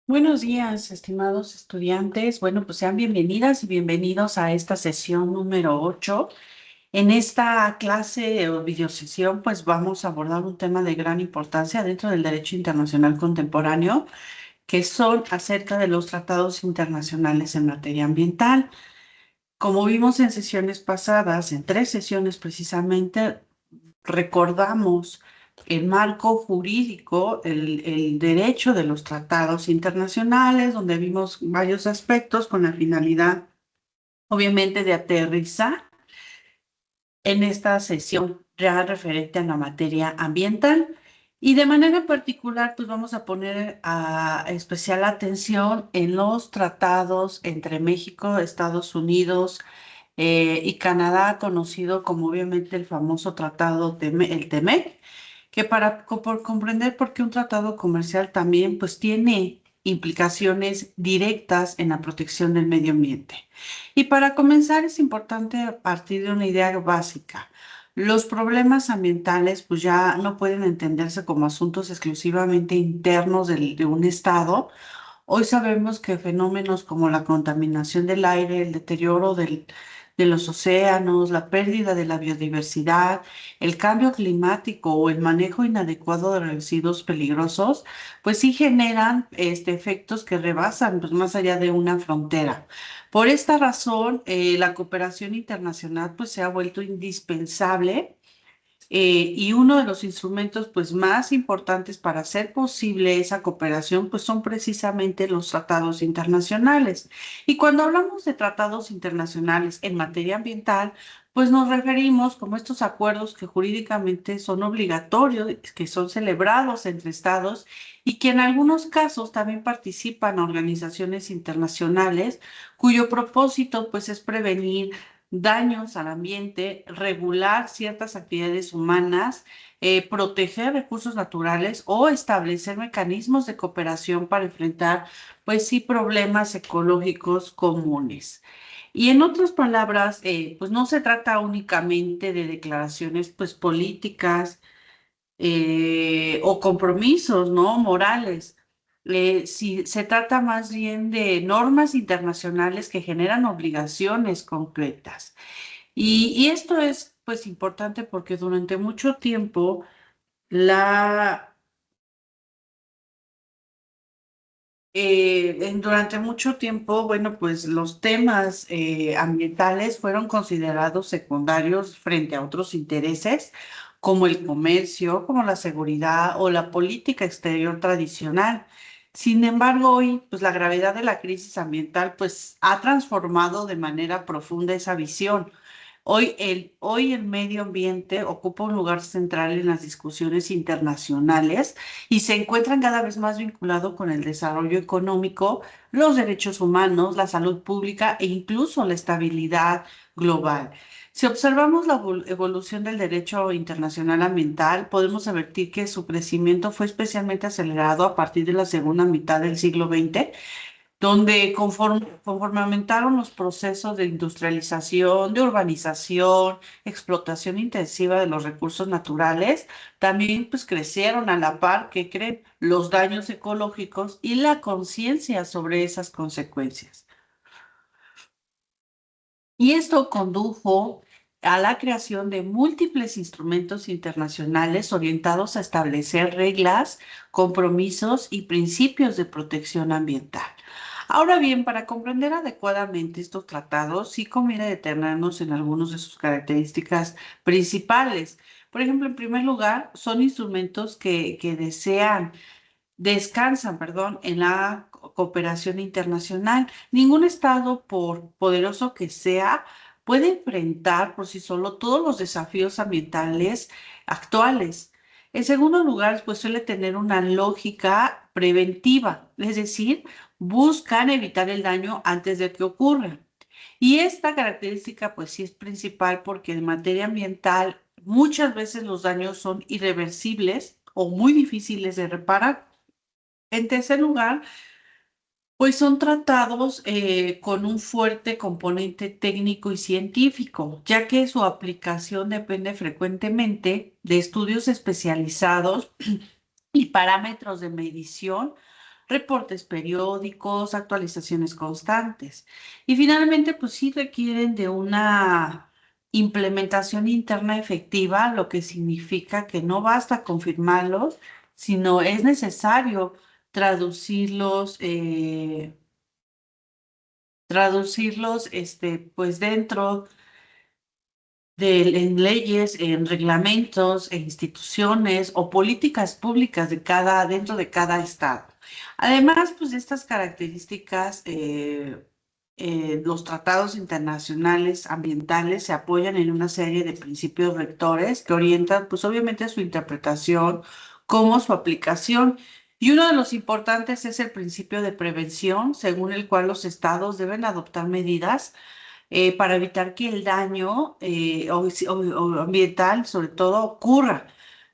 Buenos días, estimados estudiantes. Bueno, pues sean bienvenidas y bienvenidos a esta sesión número 8. En esta clase o videosesión, pues vamos a abordar un tema de gran importancia dentro del derecho internacional contemporáneo, que son acerca de los tratados internacionales en materia ambiental. Como vimos en sesiones pasadas, en 3 sesiones precisamente, recordamos el marco jurídico, el derecho de los tratados internacionales, donde vimos varios aspectos con la finalidad, obviamente, de aterrizar en esta sesión ya referente a la materia ambiental. Y de manera particular, pues vamos a poner especial atención en los tratados entre México, Estados Unidos, y Canadá, conocido como obviamente el famoso tratado el TEMEC, que por comprender por qué un tratado comercial también pues tiene implicaciones directas en la protección del medio ambiente. Y para comenzar es importante partir de una idea básica. Los problemas ambientales pues ya no pueden entenderse como asuntos exclusivamente internos de un estado. Hoy sabemos que fenómenos como la contaminación del aire, el deterioro de los océanos, la pérdida de la biodiversidad, el cambio climático o el manejo inadecuado de residuos peligrosos, pues sí generan efectos que rebasan pues, más allá de una frontera. Por esta razón, la cooperación internacional pues se ha vuelto indispensable, y uno de los instrumentos pues más importantes para hacer posible esa cooperación pues son precisamente los tratados internacionales. Y cuando hablamos de tratados internacionales en materia ambiental, pues nos referimos como estos acuerdos que jurídicamente son obligatorios, que son celebrados entre estados y que en algunos casos también participan organizaciones internacionales cuyo propósito pues es prevenir daños al ambiente, regular ciertas actividades humanas, proteger recursos naturales o establecer mecanismos de cooperación para enfrentar, pues sí, problemas ecológicos comunes. Y en otras palabras, pues no se trata únicamente de declaraciones, pues políticas, o compromisos, ¿no? Morales. Si se trata más bien de normas internacionales que generan obligaciones concretas. Y esto es pues importante porque durante mucho tiempo la durante mucho tiempo, bueno, pues los temas ambientales fueron considerados secundarios frente a otros intereses, como el comercio, como la seguridad o la política exterior tradicional. Sin embargo, hoy, pues la gravedad de la crisis ambiental, pues ha transformado de manera profunda esa visión. Hoy el medio ambiente ocupa un lugar central en las discusiones internacionales y se encuentran cada vez más vinculados con el desarrollo económico, los derechos humanos, la salud pública e incluso la estabilidad global. Si observamos la evolución del derecho internacional ambiental, podemos advertir que su crecimiento fue especialmente acelerado a partir de la segunda mitad del siglo XX, donde conforme aumentaron los procesos de industrialización, de urbanización, explotación intensiva de los recursos naturales, también pues crecieron a la par que creen los daños ecológicos y la conciencia sobre esas consecuencias. Y esto condujo a la creación de múltiples instrumentos internacionales orientados a establecer reglas, compromisos y principios de protección ambiental. Ahora bien, para comprender adecuadamente estos tratados, sí conviene detenernos en algunas de sus características principales. Por ejemplo, en primer lugar, son instrumentos que descansan, perdón, en la cooperación internacional. Ningún estado, por poderoso que sea, puede enfrentar por sí solo todos los desafíos ambientales actuales. En segundo lugar, pues suele tener una lógica preventiva, es decir, buscan evitar el daño antes de que ocurra. Y esta característica, pues sí es principal porque en materia ambiental muchas veces los daños son irreversibles o muy difíciles de reparar. En tercer lugar, pues son tratados con un fuerte componente técnico y científico, ya que su aplicación depende frecuentemente de estudios especializados y parámetros de medición, reportes periódicos, actualizaciones constantes. Y finalmente, pues sí requieren de una implementación interna efectiva, lo que significa que no basta confirmarlos, sino es necesario traducirlos, pues dentro en leyes, en reglamentos, en instituciones o políticas públicas dentro de cada estado. Además, pues de estas características, los tratados internacionales ambientales se apoyan en una serie de principios rectores que orientan, pues obviamente su interpretación como su aplicación. Y uno de los importantes es el principio de prevención, según el cual los estados deben adoptar medidas para evitar que el daño o ambiental, sobre todo, ocurra.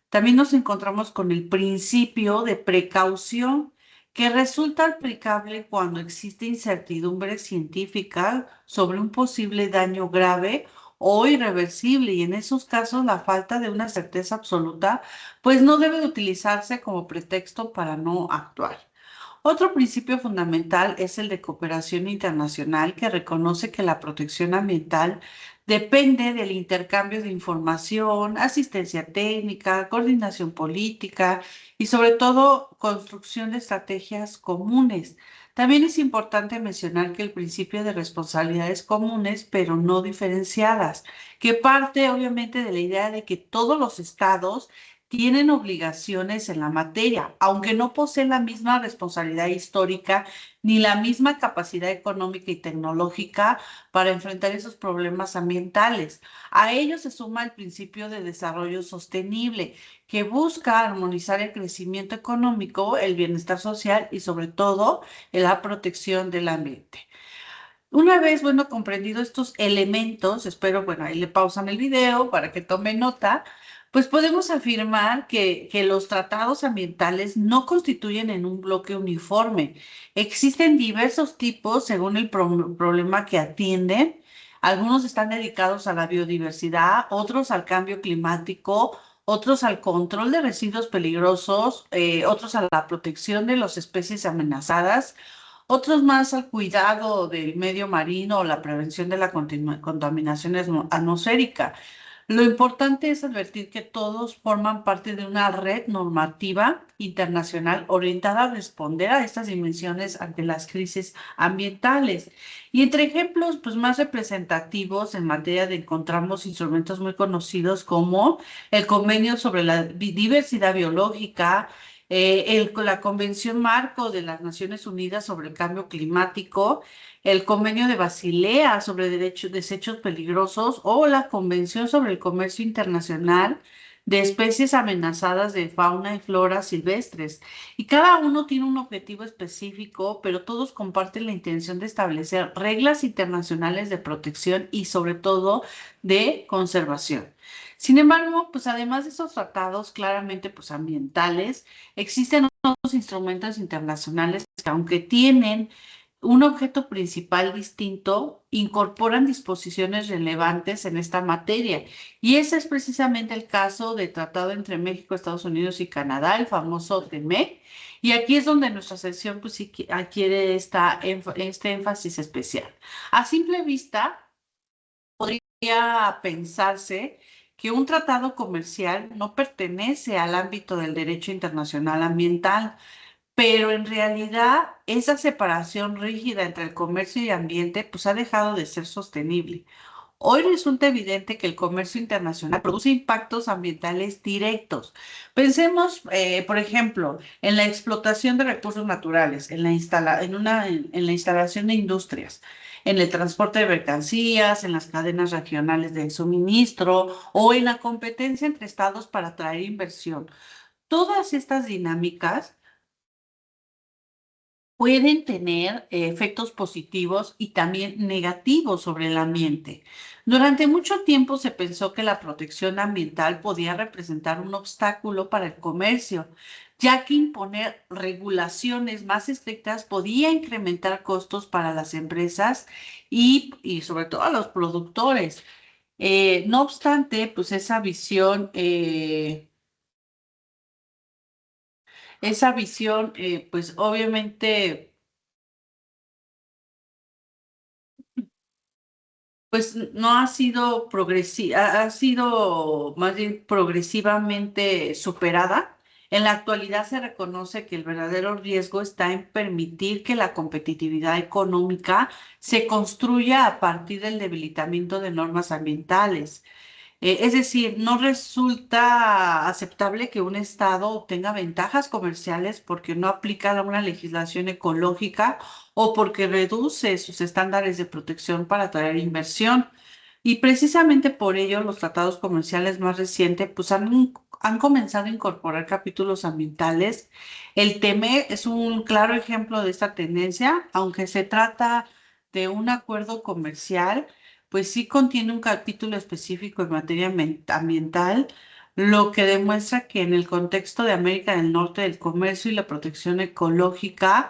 También nos encontramos con el principio de precaución, que resulta aplicable cuando existe incertidumbre científica sobre un posible daño grave o irreversible, y en esos casos la falta de una certeza absoluta, pues no debe de utilizarse como pretexto para no actuar. Otro principio fundamental es el de cooperación internacional, que reconoce que la protección ambiental depende del intercambio de información, asistencia técnica, coordinación política y sobre todo construcción de estrategias comunes. También es importante mencionar que el principio de responsabilidades comunes, pero no diferenciadas, que parte obviamente de la idea de que todos los estados tienen obligaciones en la materia, aunque no poseen la misma responsabilidad histórica ni la misma capacidad económica y tecnológica para enfrentar esos problemas ambientales. A ello se suma el principio de desarrollo sostenible, que busca armonizar el crecimiento económico, el bienestar social y sobre todo la protección del ambiente. Una vez, bueno, comprendido estos elementos, espero, bueno, ahí le pausan el video para que tome nota, pues podemos afirmar que los tratados ambientales no constituyen en un bloque uniforme. Existen diversos tipos según el problema que atienden. Algunos están dedicados a la biodiversidad, otros al cambio climático, otros al control de residuos peligrosos, otros a la protección de las especies amenazadas, otros más al cuidado del medio marino o la prevención de la contaminación atmosférica. Lo importante es advertir que todos forman parte de una red normativa internacional orientada a responder a estas dimensiones ante las crisis ambientales. Y entre ejemplos pues, más representativos en materia de encontramos instrumentos muy conocidos como el Convenio sobre la Diversidad Biológica, la Convención Marco de las Naciones Unidas sobre el Cambio Climático, el Convenio de Basilea sobre desechos peligrosos o la Convención sobre el Comercio Internacional de especies amenazadas de fauna y flora silvestres. Y cada uno tiene un objetivo específico, pero todos comparten la intención de establecer reglas internacionales de protección y sobre todo de conservación. Sin embargo, pues además de esos tratados claramente pues ambientales, existen otros instrumentos internacionales que aunque tienen un objeto principal distinto, incorporan disposiciones relevantes en esta materia. Y ese es precisamente el caso del tratado entre México, Estados Unidos y Canadá, el famoso TEMEC. Y aquí es donde nuestra sesión pues, sí adquiere este énfasis especial. A simple vista, podría pensarse que un tratado comercial no pertenece al ámbito del derecho internacional ambiental, pero en realidad esa separación rígida entre el comercio y ambiente pues ha dejado de ser sostenible. Hoy resulta evidente que el comercio internacional produce impactos ambientales directos. Pensemos, por ejemplo, en la explotación de recursos naturales, en la instalación de industrias, en el transporte de mercancías, en las cadenas regionales de suministro o en la competencia entre estados para atraer inversión. Todas estas dinámicas pueden tener efectos positivos y también negativos sobre el ambiente. Durante mucho tiempo se pensó que la protección ambiental podía representar un obstáculo para el comercio, ya que imponer regulaciones más estrictas podía incrementar costos para las empresas y sobre todo a los productores. No obstante, pues esa visión esa visión, pues obviamente, pues no ha sido ha sido más bien progresivamente superada. En la actualidad se reconoce que el verdadero riesgo está en permitir que la competitividad económica se construya a partir del debilitamiento de normas ambientales. Es decir, no resulta aceptable que un Estado obtenga ventajas comerciales porque no aplica una legislación ecológica o porque reduce sus estándares de protección para atraer inversión. Y precisamente por ello los tratados comerciales más recientes pues han comenzado a incorporar capítulos ambientales. El TEMEC es un claro ejemplo de esta tendencia, aunque se trata de un acuerdo comercial pues sí contiene un capítulo específico en materia ambiental, lo que demuestra que en el contexto de América del Norte el comercio y la protección ecológica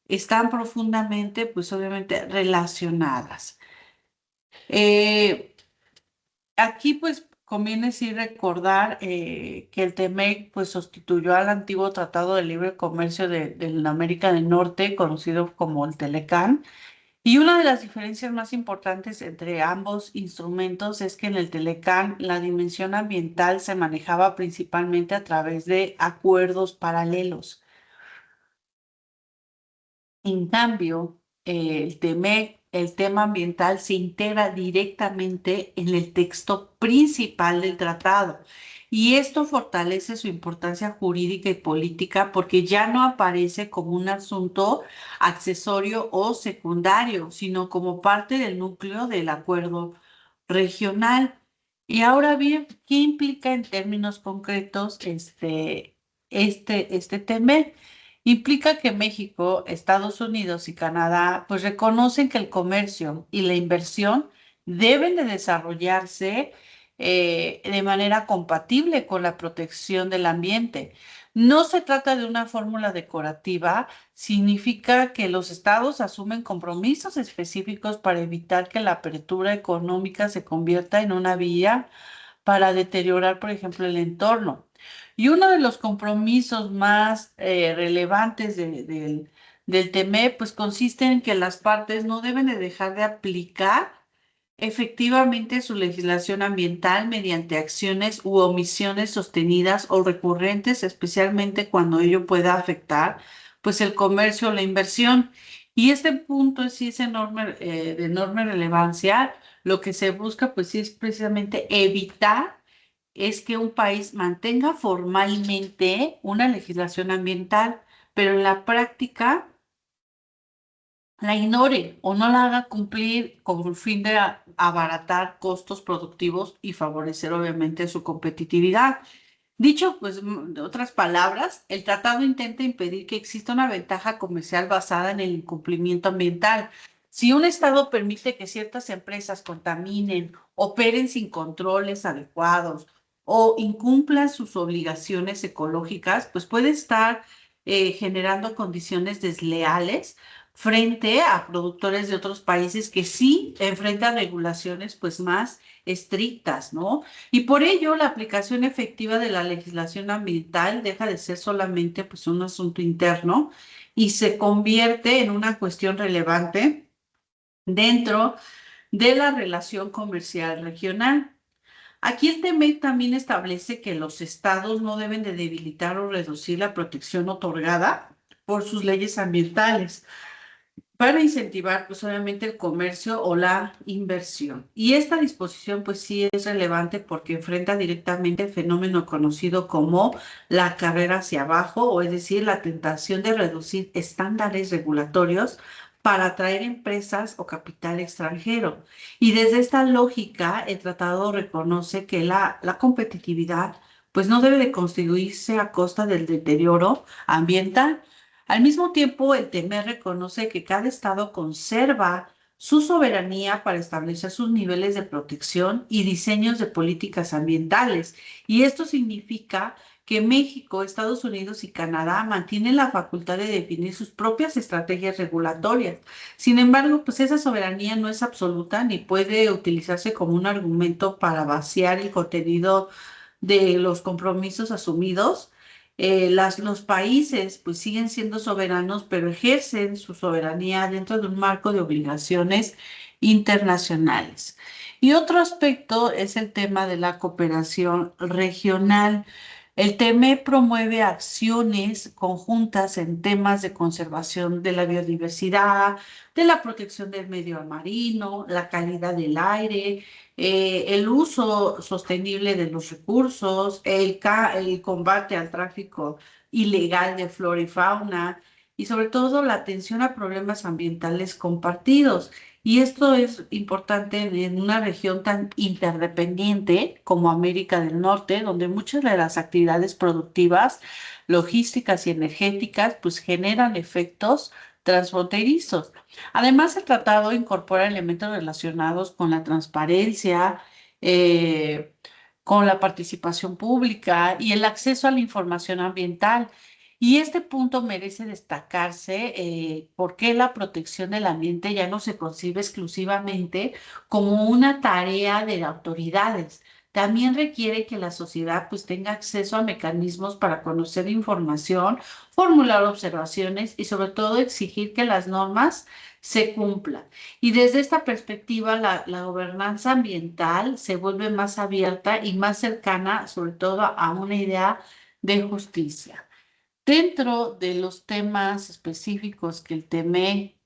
están profundamente, pues obviamente, relacionadas. Eh, Aquí pues conviene sí recordar que el TEMEC pues sustituyó al antiguo Tratado de Libre Comercio de la América del Norte, conocido como el TELECAN, y una de las diferencias más importantes entre ambos instrumentos es que en el Telecán la dimensión ambiental se manejaba principalmente a través de acuerdos paralelos. En cambio, el el tema ambiental, se integra directamente en el texto principal del tratado. Y esto fortalece su importancia jurídica y política porque ya no aparece como un asunto accesorio o secundario, sino como parte del núcleo del acuerdo regional. Y ahora bien, ¿qué implica en términos concretos este tema? Implica que México, Estados Unidos y Canadá pues reconocen que el comercio y la inversión deben de desarrollarse de manera compatible con la protección del ambiente. No se trata de una fórmula decorativa, significa que los estados asumen compromisos específicos para evitar que la apertura económica se convierta en una vía para deteriorar, por ejemplo, el entorno. Y uno de los compromisos más relevantes del TEMEC, pues consiste en que las partes no deben de dejar de aplicar efectivamente su legislación ambiental mediante acciones u omisiones sostenidas o recurrentes, especialmente cuando ello pueda afectar, pues, el comercio o la inversión. Y este punto sí es enorme, de enorme relevancia. Lo que se busca, pues sí, es precisamente evitar es que un país mantenga formalmente una legislación ambiental, pero en la práctica la ignore o no la haga cumplir con el fin de abaratar costos productivos y favorecer obviamente su competitividad. Dicho, pues, de otras palabras, el tratado intenta impedir que exista una ventaja comercial basada en el incumplimiento ambiental. Si un estado permite que ciertas empresas contaminen, operen sin controles adecuados o incumplan sus obligaciones ecológicas, pues puede estar generando condiciones desleales frente a productores de otros países que sí enfrentan regulaciones pues más estrictas, ¿no? Y por ello, la aplicación efectiva de la legislación ambiental deja de ser solamente pues, un asunto interno y se convierte en una cuestión relevante dentro de la relación comercial regional. Aquí el TEMEC también establece que los estados no deben de debilitar o reducir la protección otorgada por sus leyes ambientales para incentivar, pues obviamente, el comercio o la inversión. Y esta disposición, pues sí es relevante porque enfrenta directamente el fenómeno conocido como la carrera hacia abajo, o es decir, la tentación de reducir estándares regulatorios para atraer empresas o capital extranjero. Y desde esta lógica, el tratado reconoce que la competitividad, pues no debe de constituirse a costa del deterioro ambiental. Al mismo tiempo, el TEMEC reconoce que cada estado conserva su soberanía para establecer sus niveles de protección y diseños de políticas ambientales. Y esto significa que México, Estados Unidos y Canadá mantienen la facultad de definir sus propias estrategias regulatorias. Sin embargo, pues esa soberanía no es absoluta ni puede utilizarse como un argumento para vaciar el contenido de los compromisos asumidos. Los países pues siguen siendo soberanos, pero ejercen su soberanía dentro de un marco de obligaciones internacionales. Y otro aspecto es el tema de la cooperación regional. El TME promueve acciones conjuntas en temas de conservación de la biodiversidad, de la protección del medio marino, la calidad del aire, el uso sostenible de los recursos, el combate al tráfico ilegal de flora y fauna y sobre todo la atención a problemas ambientales compartidos. Y esto es importante en una región tan interdependiente como América del Norte, donde muchas de las actividades productivas, logísticas y energéticas pues generan efectos transfronterizos. Además, el tratado incorpora elementos relacionados con la transparencia, eh, con la participación pública y el acceso a la información ambiental. Y este punto merece destacarse porque la protección del ambiente ya no se concibe exclusivamente como una tarea de autoridades. También requiere que la sociedad pues tenga acceso a mecanismos para conocer información, formular observaciones y sobre todo exigir que las normas se cumplan. Y desde esta perspectiva, la gobernanza ambiental se vuelve más abierta y más cercana, sobre todo a una idea de justicia. Dentro de los temas específicos que el TME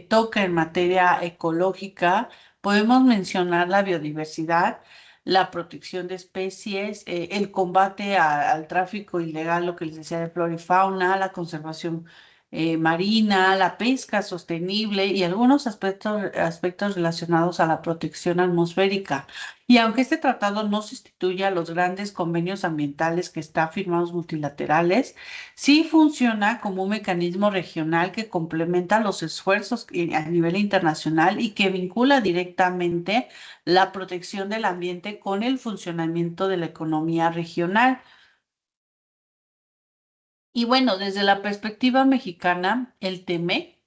toca en materia ecológica, podemos mencionar la biodiversidad, la protección de especies, el combate al tráfico ilegal, lo que les decía de flora y fauna, la conservación marina, la pesca sostenible y algunos aspectos relacionados a la protección atmosférica. Y aunque este tratado no sustituye a los grandes convenios ambientales que están firmados multilaterales, sí funciona como un mecanismo regional que complementa los esfuerzos a nivel internacional y que vincula directamente la protección del ambiente con el funcionamiento de la economía regional. Y bueno, desde la perspectiva mexicana, el TEMEC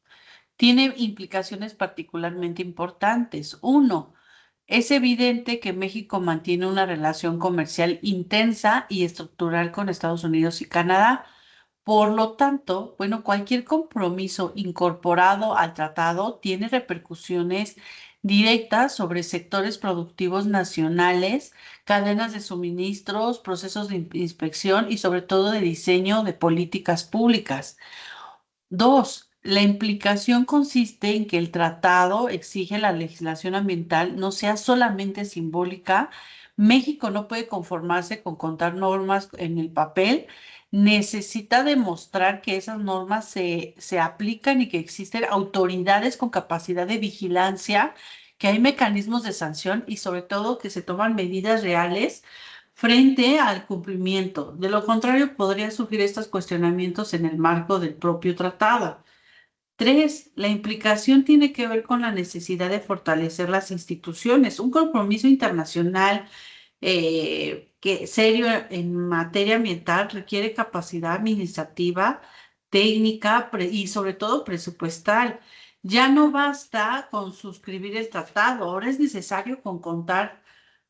tiene implicaciones particularmente importantes. Uno, es evidente que México mantiene una relación comercial intensa y estructural con Estados Unidos y Canadá. Por lo tanto, bueno, cualquier compromiso incorporado al tratado tiene repercusiones directas sobre sectores productivos nacionales, cadenas de suministros, procesos de inspección y sobre todo de diseño de políticas públicas. Dos, la implicación consiste en que el tratado exige la legislación ambiental no sea solamente simbólica. México no puede conformarse con contar normas en el papel, necesita demostrar que esas normas se aplican y que existen autoridades con capacidad de vigilancia, que hay mecanismos de sanción y sobre todo que se toman medidas reales frente al cumplimiento. De lo contrario, podría surgir estos cuestionamientos en el marco del propio tratado. Tres, la implicación tiene que ver con la necesidad de fortalecer las instituciones. Un compromiso internacional que serio en materia ambiental requiere capacidad administrativa, técnica y sobre todo presupuestal. Ya no basta con suscribir el tratado, ahora es necesario contar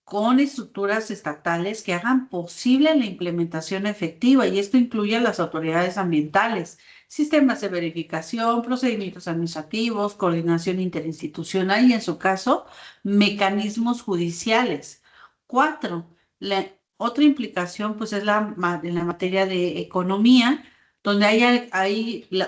con estructuras estatales que hagan posible la implementación efectiva y esto incluye a las autoridades ambientales, sistemas de verificación, procedimientos administrativos, coordinación interinstitucional y en su caso, mecanismos judiciales. Cuatro, la otra implicación pues es en la materia de economía, donde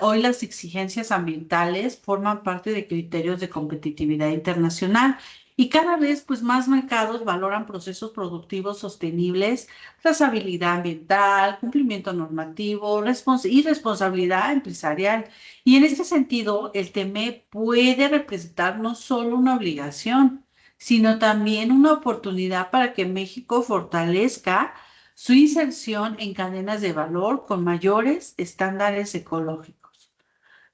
hoy las exigencias ambientales forman parte de criterios de competitividad internacional. Y cada vez, pues, más mercados valoran procesos productivos sostenibles, trazabilidad ambiental, cumplimiento normativo y responsabilidad empresarial. Y en este sentido, el TME puede representar no solo una obligación, sino también una oportunidad para que México fortalezca su inserción en cadenas de valor con mayores estándares ecológicos.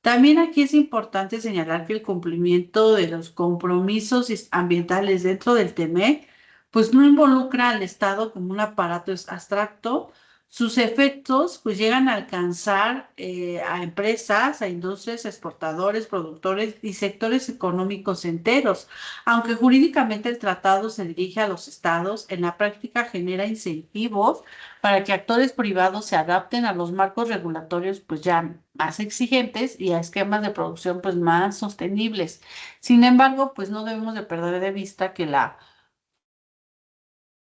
También aquí es importante señalar que el cumplimiento de los compromisos ambientales dentro del TEMEC, pues no involucra al Estado como un aparato abstracto, Sus efectos pues llegan a alcanzar a empresas, a industrias, exportadores, productores y sectores económicos enteros. Aunque jurídicamente el tratado se dirige a los estados, en la práctica genera incentivos para que actores privados se adapten a los marcos regulatorios pues ya más exigentes y a esquemas de producción pues más sostenibles. Sin embargo, pues no debemos de perder de vista que la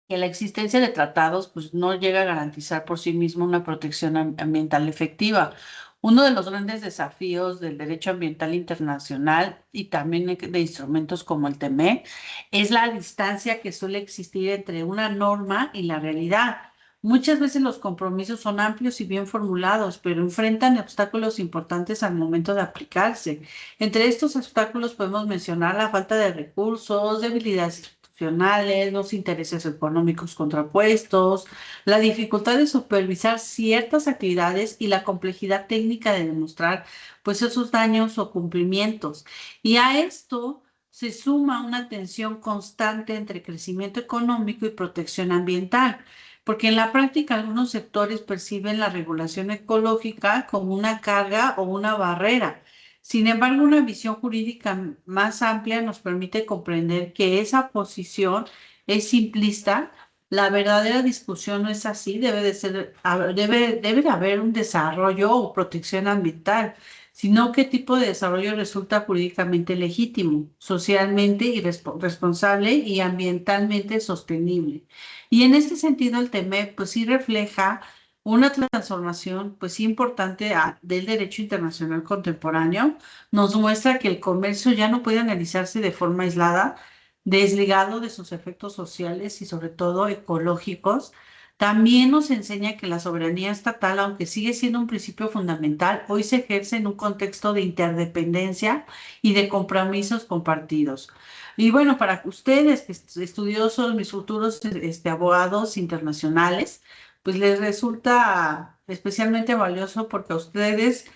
existencia de tratados pues, no llega a garantizar por sí mismo una protección ambiental efectiva. Uno de los grandes desafíos del derecho ambiental internacional y también de instrumentos como el TEMEC es la distancia que suele existir entre una norma y la realidad. Muchas veces los compromisos son amplios y bien formulados, pero enfrentan obstáculos importantes al momento de aplicarse. Entre estos obstáculos podemos mencionar la falta de recursos, debilidades institucionales, los intereses económicos contrapuestos, la dificultad de supervisar ciertas actividades y la complejidad técnica de demostrar pues esos daños o cumplimientos. Y a esto se suma una tensión constante entre crecimiento económico y protección ambiental, porque en la práctica algunos sectores perciben la regulación ecológica como una carga o una barrera. Sin embargo, una visión jurídica más amplia nos permite comprender que esa posición es simplista. La verdadera discusión no es así, debe de haber un desarrollo o protección ambiental, sino qué tipo de desarrollo resulta jurídicamente legítimo, socialmente responsable y ambientalmente sostenible. Y en este sentido, el TEMEC pues sí refleja una transformación pues sí importante del derecho internacional contemporáneo. Nos muestra que el comercio ya no puede analizarse de forma aislada, desligado de sus efectos sociales y sobre todo ecológicos. También nos enseña que la soberanía estatal, aunque sigue siendo un principio fundamental, hoy se ejerce en un contexto de interdependencia y de compromisos compartidos. Y bueno, para ustedes, que estudiosos, mis futuros abogados internacionales, pues les resulta especialmente valioso porque a ustedes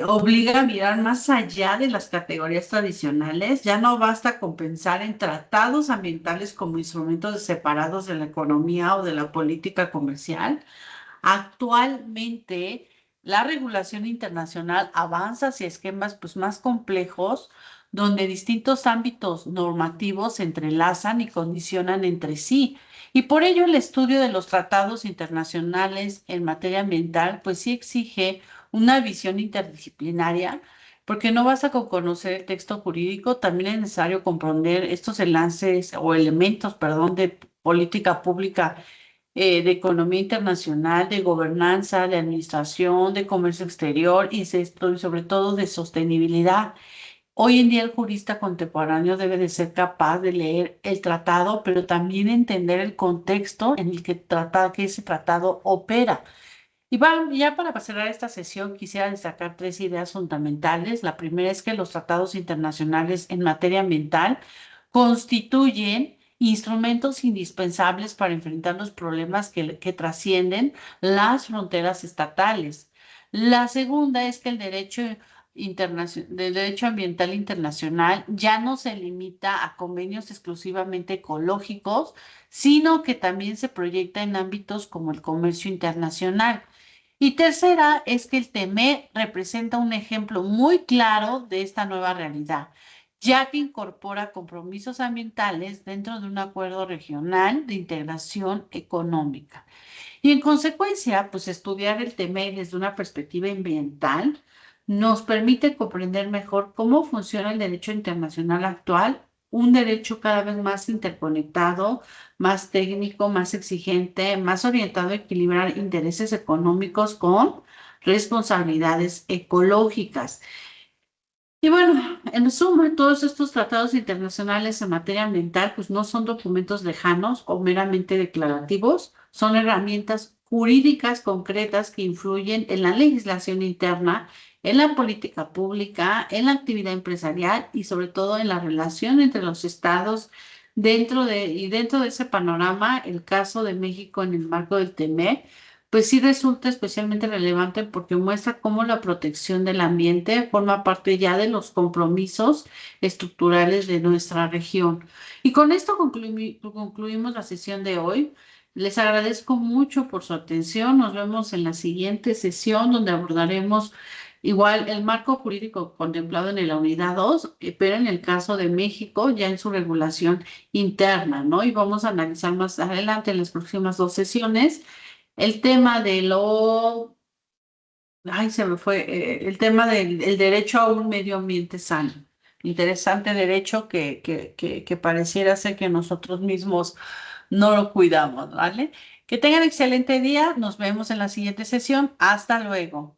obliga a mirar más allá de las categorías tradicionales. Ya no basta con pensar en tratados ambientales como instrumentos separados de la economía o de la política comercial. Actualmente, la regulación internacional avanza hacia esquemas pues, más complejos, donde distintos ámbitos normativos se entrelazan y condicionan entre sí. Y por ello el estudio de los tratados internacionales en materia ambiental, pues sí exige una visión interdisciplinaria, porque no basta con conocer el texto jurídico, también es necesario comprender estos enlaces o elementos, perdón, de política pública, de economía internacional, de gobernanza, de administración, de comercio exterior y sobre todo de sostenibilidad. Hoy en día el jurista contemporáneo debe de ser capaz de leer el tratado, pero también entender el contexto en el que ese tratado opera. Y ya para cerrar esta sesión, quisiera destacar tres ideas fundamentales. La primera es que los tratados internacionales en materia ambiental constituyen instrumentos indispensables para enfrentar los problemas que trascienden las fronteras estatales. La segunda es que el derecho ambiental internacional ya no se limita a convenios exclusivamente ecológicos, sino que también se proyecta en ámbitos como el comercio internacional. Y tercera es que el TEMEC representa un ejemplo muy claro de esta nueva realidad, ya que incorpora compromisos ambientales dentro de un acuerdo regional de integración económica. Y en consecuencia, pues estudiar el TEMEC desde una perspectiva ambiental nos permite comprender mejor cómo funciona el derecho internacional actual, un derecho cada vez más interconectado, más técnico, más exigente, más orientado a equilibrar intereses económicos con responsabilidades ecológicas. Y bueno, en suma, todos estos tratados internacionales en materia ambiental, pues no son documentos lejanos o meramente declarativos, son herramientas jurídicas concretas que influyen en la legislación interna, en la política pública, en la actividad empresarial y sobre todo en la relación entre los estados. Dentro de ese panorama, el caso de México en el marco del TEMEC pues sí resulta especialmente relevante porque muestra cómo la protección del ambiente forma parte ya de los compromisos estructurales de nuestra región. Y con esto concluimos la sesión de hoy. Les agradezco mucho por su atención. Nos vemos en la siguiente sesión donde abordaremos igual el marco jurídico contemplado en la unidad 2, pero en el caso de México ya en su regulación interna, ¿no? Y vamos a analizar más adelante en las próximas dos sesiones el tema de se me fue, el tema del el derecho a un medio ambiente sano. Interesante derecho que pareciera ser que nosotros mismos no lo cuidamos, ¿vale? Que tengan excelente día. Nos vemos en la siguiente sesión. Hasta luego.